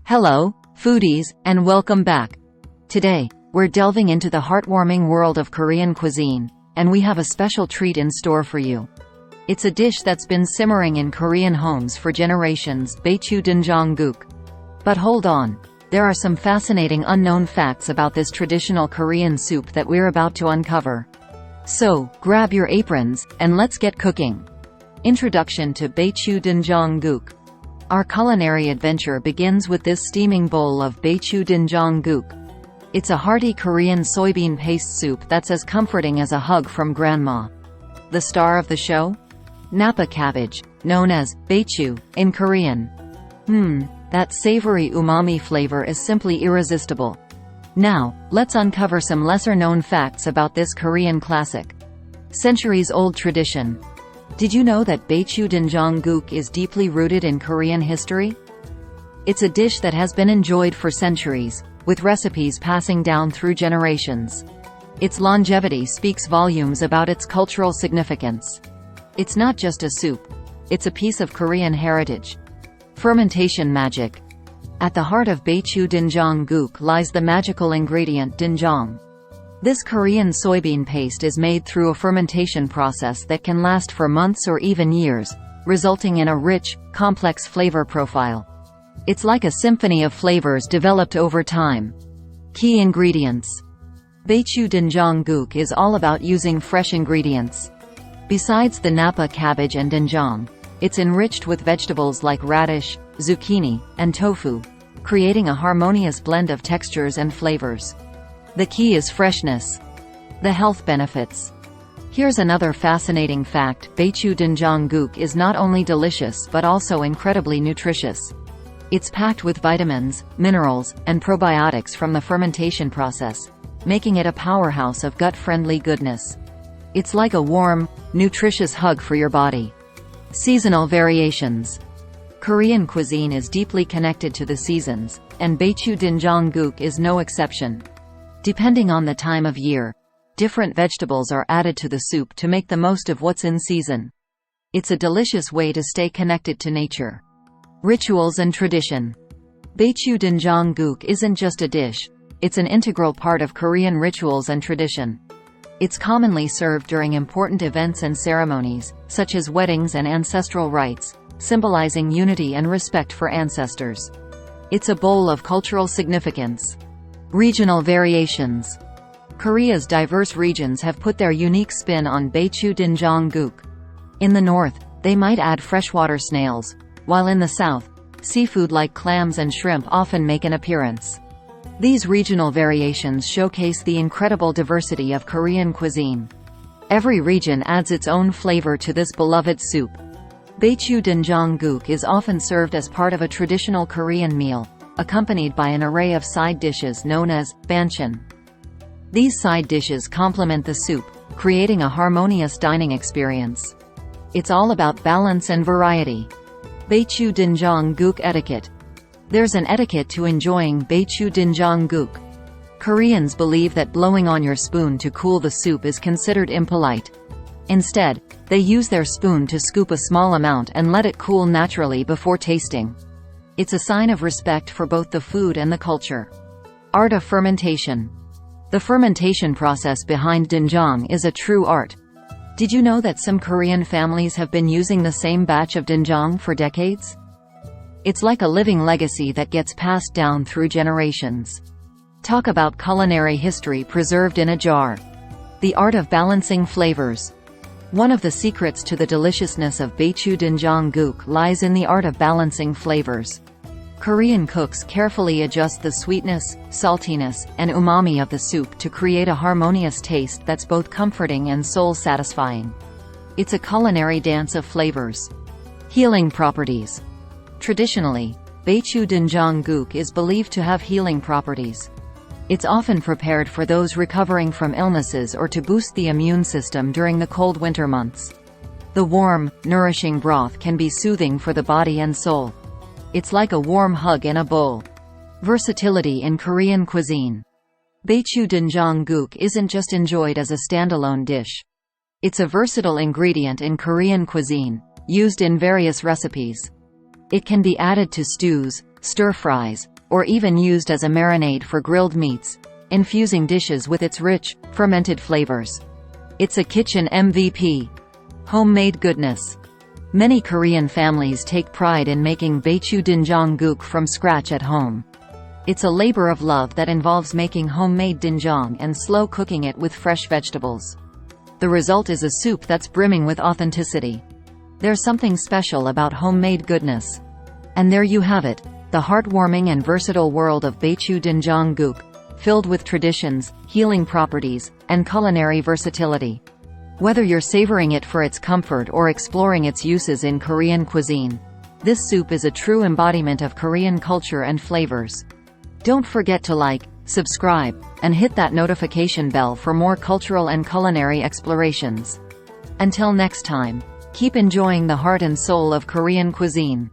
Hello, foodies, and welcome back. Today, we're delving into the heartwarming world of Korean cuisine, and we have a special treat in store for you. It's a dish that's been simmering in Korean homes for generations, Baechu Doenjang Guk. But hold on, there are some fascinating unknown facts about this traditional Korean soup that we're about to uncover. So, grab your aprons, and let's get cooking. Introduction to Baechu Doenjang Guk. Our culinary adventure begins with this steaming bowl of Baechu Doenjang Guk. It's a hearty Korean soybean paste soup that's as comforting as a hug from grandma. The star of the show? Napa cabbage, known as Baechu in Korean. That savory umami flavor is simply irresistible. Now, let's uncover some lesser-known facts about this Korean classic. Centuries-old tradition. Did you know that Baechu Doenjang Guk is deeply rooted in Korean history? It's a dish that has been enjoyed for centuries, with recipes passing down through generations. Its longevity speaks volumes about its cultural significance. It's not just a soup. It's a piece of Korean heritage. Fermentation magic. At the heart of Baechu Doenjang Guk lies the magical ingredient doenjang. This Korean soybean paste is made through a fermentation process that can last for months or even years, resulting in a rich, complex flavor profile. It's like a symphony of flavors developed over time. Key ingredients. Baechu Doenjang Guk is all about using fresh ingredients. Besides the Napa cabbage and doenjang, it's enriched with vegetables like radish, zucchini, and tofu, creating a harmonious blend of textures and flavors. The key is freshness. The health benefits. Here's another fascinating fact: Baechu Doenjang Guk is not only delicious but also incredibly nutritious. It's packed with vitamins, minerals, and probiotics from the fermentation process, making it a powerhouse of gut-friendly goodness. It's like a warm, nutritious hug for your body. Seasonal variations. Korean cuisine is deeply connected to the seasons, and Baechu Doenjang Guk is no exception. Depending on the time of year, different vegetables are added to the soup to make the most of what's in season. It's a delicious way to stay connected to nature. Rituals and tradition. Baechu Doenjang Guk isn't just a dish, it's an integral part of Korean rituals and tradition. It's commonly served during important events and ceremonies, such as weddings and ancestral rites, symbolizing unity and respect for ancestors. It's a bowl of cultural significance. Regional variations. Korea's diverse regions have put their unique spin on Baechu Doenjang Guk. In the north, they might add freshwater snails, while in the south, seafood like clams and shrimp often make an appearance. These regional variations showcase the incredible diversity of Korean cuisine. Every region adds its own flavor to this beloved soup. Baechu Doenjang Guk is often served as part of a traditional Korean meal, accompanied by an array of side dishes known as banchan. These side dishes complement the soup, creating a harmonious dining experience. It's all about balance and variety. Baechu Doenjang Guk etiquette. There's an etiquette to enjoying Baechu Doenjang Guk. Koreans believe that blowing on your spoon to cool the soup is considered impolite. Instead, they use their spoon to scoop a small amount and let it cool naturally before tasting. It's a sign of respect for both the food and the culture. Art of fermentation. The fermentation process behind doenjang is a true art. Did you know that some Korean families have been using the same batch of doenjang for decades? It's like a living legacy that gets passed down through generations. Talk about culinary history preserved in a jar. The art of balancing flavors. One of the secrets to the deliciousness of Baechu Doenjang Guk lies in the art of balancing flavors. Korean cooks carefully adjust the sweetness, saltiness, and umami of the soup to create a harmonious taste that's both comforting and soul-satisfying. It's a culinary dance of flavors. Healing properties. Traditionally, Baechu Doenjang Guk is believed to have healing properties. It's often prepared for those recovering from illnesses or to boost the immune system during the cold winter months. The warm, nourishing broth can be soothing for the body and soul. It's like a warm hug in a bowl. Versatility in Korean cuisine. Baechu Doenjang Guk isn't just enjoyed as a standalone dish. It's a versatile ingredient in Korean cuisine, used in various recipes. It can be added to stews, stir-fries, or even used as a marinade for grilled meats, infusing dishes with its rich, fermented flavors. It's a kitchen MVP. Homemade goodness. Many Korean families take pride in making Baechu Doenjang Guk from scratch at home. It's a labor of love that involves making homemade doenjang and slow cooking it with fresh vegetables. The result is a soup that's brimming with authenticity. There's something special about homemade goodness. And there you have it, the heartwarming and versatile world of Baechu Doenjang Guk, filled with traditions, healing properties, and culinary versatility. Whether you're savoring it for its comfort or exploring its uses in Korean cuisine, this soup is a true embodiment of Korean culture and flavors. Don't forget to like, subscribe, and hit that notification bell for more cultural and culinary explorations. Until next time, keep enjoying the heart and soul of Korean cuisine.